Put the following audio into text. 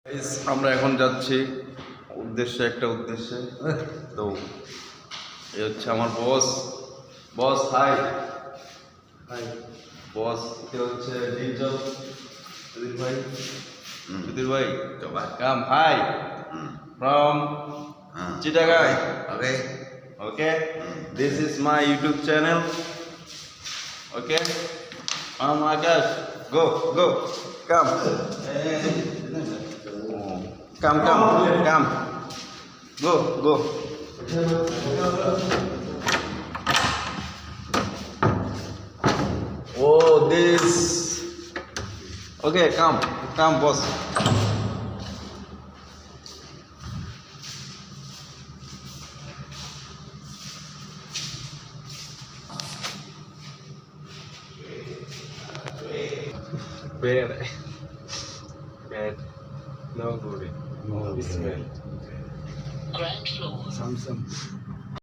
Guys, আমরা এখন যাচ্ছি একটা উদ্দেশ্যে। তো এ হচ্ছে আমার বস। বস হাই হাই বস। এটা হচ্ছে ডিজল সুধীর ভাই। সুধীর ভাই come hi from Chittagong. Okay. Okay, this is my YouTube channel. Okay, Akash, go, come. Come, go. Oh, this. Okay, come, boss. Bad. No good. No smell. Ground floor. Samsung.